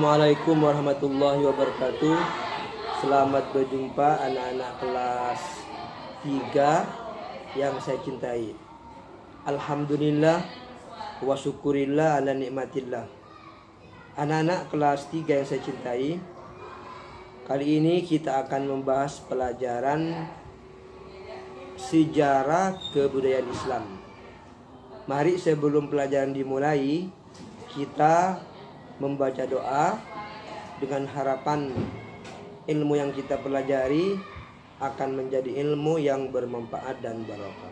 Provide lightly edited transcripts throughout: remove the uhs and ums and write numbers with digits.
Assalamualaikum warahmatullahi wabarakatuh. Selamat berjumpa anak-anak kelas 3 yang saya cintai. Alhamdulillah wa syukurillah ala nikmatillah. Anak-anak kelas 3 yang saya cintai, kali ini kita akan membahas pelajaran sejarah kebudayaan Islam. Mari sebelum pelajaran dimulai, kita membaca doa dengan harapan ilmu yang kita pelajari akan menjadi ilmu yang bermanfaat dan barokah.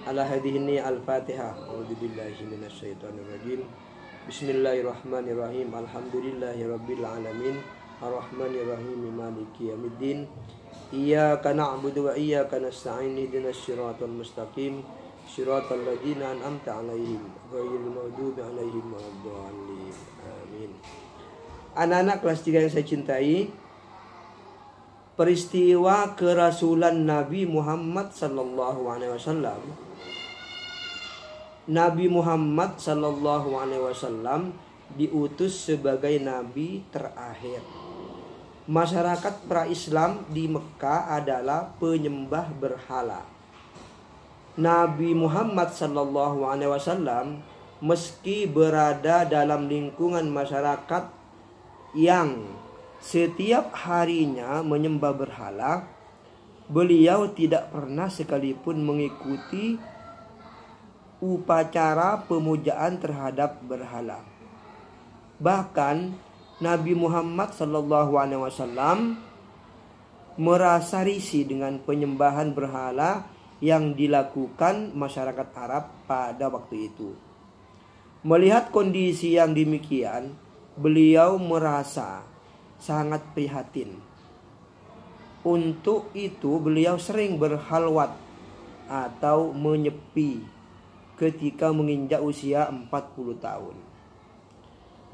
Ala hadhihi al-Fatihah. A'udzubillahi minasyaitonirrajim. Bismillahirrahmanirrahim. Alhamdulillahirabbil alamin. Arrahmanirrahim. Maliki yaumiddin. Iyyaka na'budu wa iyyaka nasta'in. Ihdinas siratal mustaqim. Shiratal ladzina an'amta 'alaihim ghairil maghdubi 'alaihim waladdallin. Amin. Anak-anak kelas 3 yang saya cintai, peristiwa kerasulan Nabi Muhammad sallallahu alaihi wasallam. Nabi Muhammad sallallahu alaihi wasallam diutus sebagai nabi terakhir. Masyarakat pra-Islam di Mekah adalah penyembah berhala. Nabi Muhammad sallallahu alaihi wasallam meski berada dalam lingkungan masyarakat yang setiap harinya menyembah berhala, beliau tidak pernah sekalipun mengikuti upacara pemujaan terhadap berhala. Bahkan Nabi Muhammad sallallahu alaihi wasallam merasa risih dengan penyembahan berhala yang dilakukan masyarakat Arab pada waktu itu. Melihat kondisi yang demikian, beliau merasa sangat prihatin. Untuk itu beliau sering berhalwat atau menyepi ketika menginjak usia 40 tahun.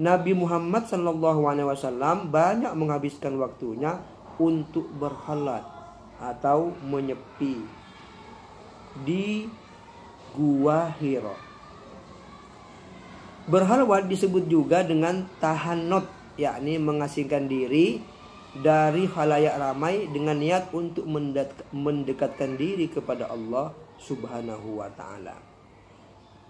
Nabi Muhammad SAW banyak menghabiskan waktunya untuk berhalwat atau menyepi di Gua Hira. Berhalwat disebut juga dengan tahanut, yakni mengasingkan diri dari khalayak ramai dengan niat untuk mendekatkan diri kepada Allah Subhanahu wa taala.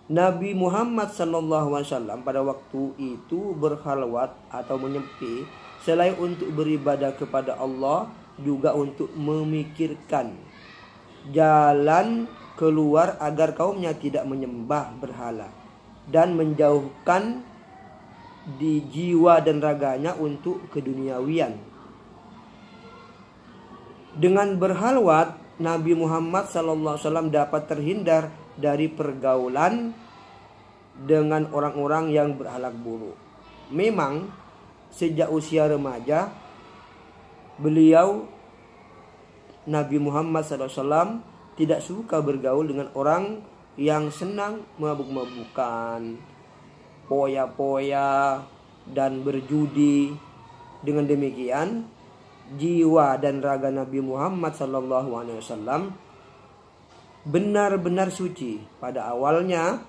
Nabi Muhammad SAW pada waktu itu berhalwat atau menyepi selain untuk beribadah kepada Allah, juga untuk memikirkan jalan keluar agar kaumnya tidak menyembah berhala dan menjauhkan di jiwa dan raganya untuk keduniawian. Dengan berhalwat, Nabi Muhammad SAW dapat terhindar dari pergaulan dengan orang-orang yang berakhlak buruk. Memang sejak usia remaja, beliau Nabi Muhammad SAW tidak suka bergaul dengan orang yang senang mabuk-mabukan, poya-poya, dan berjudi. Dengan demikian, jiwa dan raga Nabi Muhammad SAW benar-benar suci. Pada awalnya,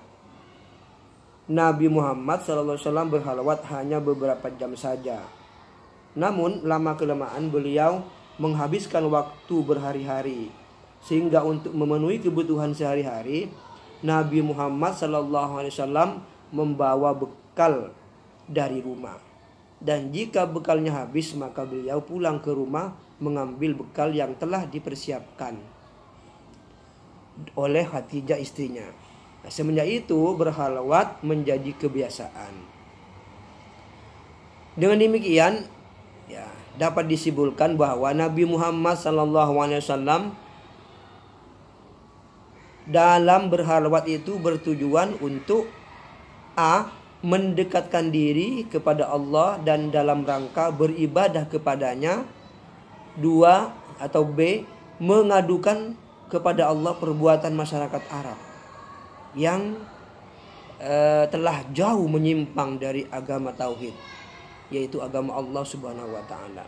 Nabi Muhammad SAW berhalwat hanya beberapa jam saja. Namun, lama-kelamaan beliau menghabiskan waktu berhari-hari, sehingga untuk memenuhi kebutuhan sehari-hari, Nabi Muhammad SAW membawa bekal dari rumah. Dan jika bekalnya habis, maka beliau pulang ke rumah mengambil bekal yang telah dipersiapkan oleh Khadijah istrinya. Semenjak itu berhalwat menjadi kebiasaan. Dengan demikian, dapat disimpulkan bahwa Nabi Muhammad SAW dalam berhalwat itu bertujuan untuk mendekatkan diri kepada Allah dan dalam rangka beribadah kepadanya. 2 atau B, mengadukan kepada Allah perbuatan masyarakat Arab yang telah jauh menyimpang dari agama tauhid, yaitu agama Allah Subhanahu wa taala.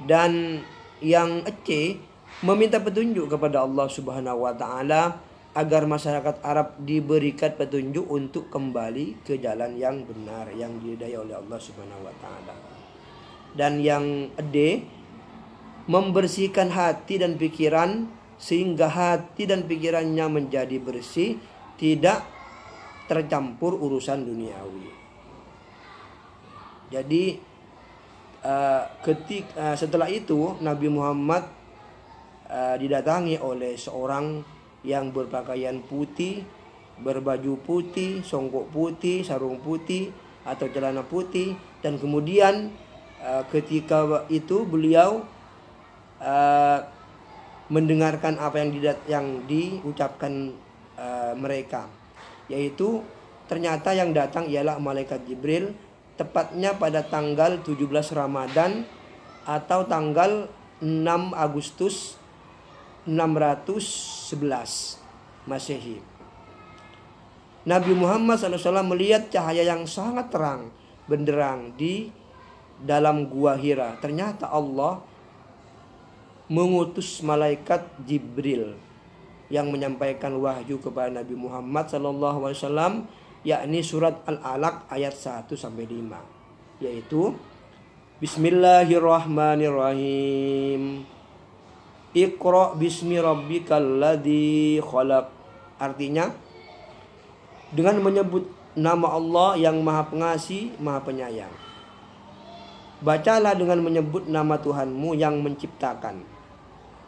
Dan yang C, meminta petunjuk kepada Allah Subhanahu wa taala agar masyarakat Arab diberikan petunjuk untuk kembali ke jalan yang benar yang diridai oleh Allah Subhanahu wa taala. Dan yang D, membersihkan hati dan pikiran sehingga hati dan pikirannya menjadi bersih, tidak tercampur urusan duniawi. Jadi setelah itu Nabi Muhammad didatangi oleh seorang yang berpakaian putih, berbaju putih, songkok putih, sarung putih atau celana putih, dan kemudian ketika itu beliau mendengarkan apa yang diucapkan mereka, yaitu ternyata yang datang ialah malaikat Jibril, tepatnya pada tanggal 17 Ramadan atau tanggal 6 Agustus 611 Masehi. Nabi Muhammad SAW melihat cahaya yang sangat terang benderang di dalam gua Hira. Ternyata Allah mengutus malaikat Jibril yang menyampaikan wahyu kepada Nabi Muhammad SAW, yakni surat Al-Alaq ayat 1-5, yaitu Bismillahirrahmanirrahim. Iqra bismi rabbikal ladzi khalaq. Artinya, dengan menyebut nama Allah yang Maha Pengasih, Maha Penyayang. Bacalah dengan menyebut nama Tuhanmu yang menciptakan.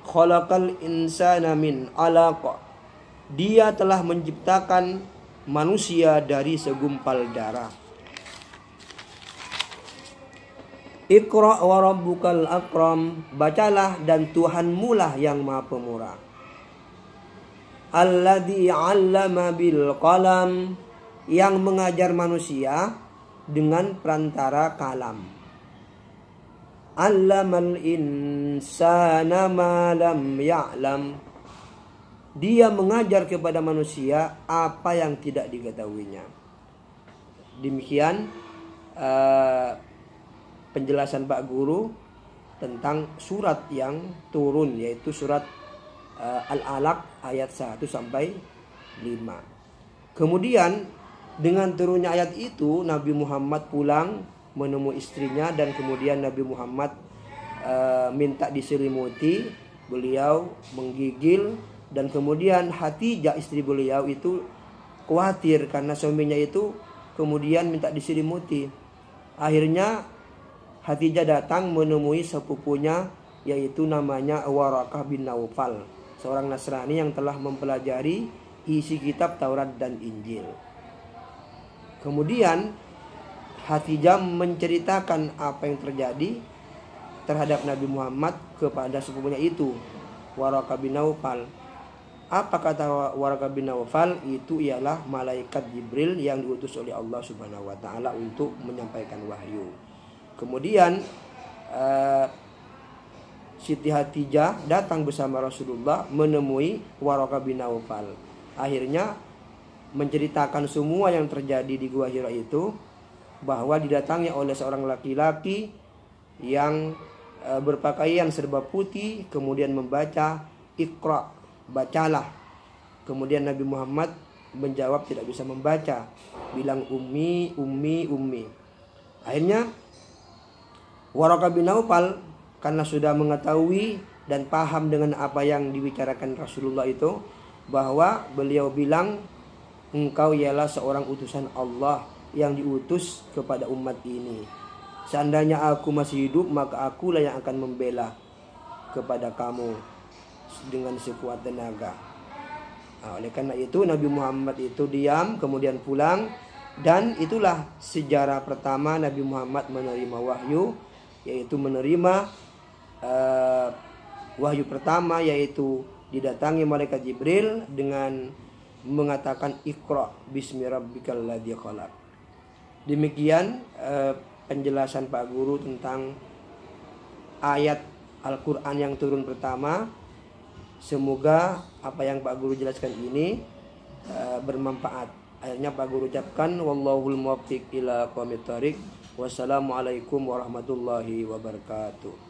Khalaqal insana min 'alaq. Dia telah menciptakan manusia dari segumpal darah. Iqra wa rabbukal akram. Bacalah dan Tuhanmu lah yang Maha Pemurah. Alladzi 'allama bil qalam. Yang mengajar manusia dengan perantara kalam. 'Allamal insana ma lam ya'lam. Dia mengajar kepada manusia apa yang tidak diketahuinya. Demikian penjelasan Pak Guru tentang surat yang turun, yaitu surat Al-Alaq ayat 1-5. Kemudian dengan turunnya ayat itu, Nabi Muhammad pulang menemui istrinya, dan kemudian Nabi Muhammad minta diselimuti. Beliau menggigil, dan kemudian Hatijah istri beliau itu khawatir karena suaminya itu kemudian minta diselimuti. Akhirnya Hatijah datang menemui sepupunya, yaitu namanya Waraqah bin Naufal, seorang Nasrani yang telah mempelajari isi kitab Taurat dan Injil. Kemudian Hatijah menceritakan apa yang terjadi terhadap Nabi Muhammad kepada sepupunya itu, Waraqah bin Naufal. Apa kata Waraqah bin Naufal? Itu ialah malaikat Jibril yang diutus oleh Allah Subhanahu wa taala untuk menyampaikan wahyu. Kemudian Siti Hatijah datang bersama Rasulullah menemui Waraqah bin Naufal. Akhirnya menceritakan semua yang terjadi di Gua Hira itu, bahwa didatangi oleh seorang laki-laki yang berpakaian serba putih, kemudian membaca Iqra, bacalah. Kemudian Nabi Muhammad menjawab tidak bisa membaca, bilang ummi, ummi, ummi. Akhirnya Waraqah bin Naufal karena sudah mengetahui dan paham dengan apa yang dibicarakan Rasulullah itu, bahwa beliau bilang, engkau ialah seorang utusan Allah yang diutus kepada umat ini. Seandainya aku masih hidup, maka akulah yang akan membela kepada kamu dengan sekuat tenaga. Nah, oleh karena itu Nabi Muhammad itu diam, kemudian pulang, dan itulah sejarah pertama Nabi Muhammad menerima wahyu, yaitu menerima wahyu pertama, yaitu didatangi malaikat Jibril dengan mengatakan Iqra bismi rabbikal ladzi khalaq. Demikian penjelasan Pak Guru tentang ayat Al-Quran yang turun pertama. Semoga apa yang Pak Guru jelaskan ini bermanfaat. Akhirnya Pak Guru ucapkan wallahul muwaffiq ila aqwamit thoriq. Wassalamualaikum warahmatullahi wabarakatuh.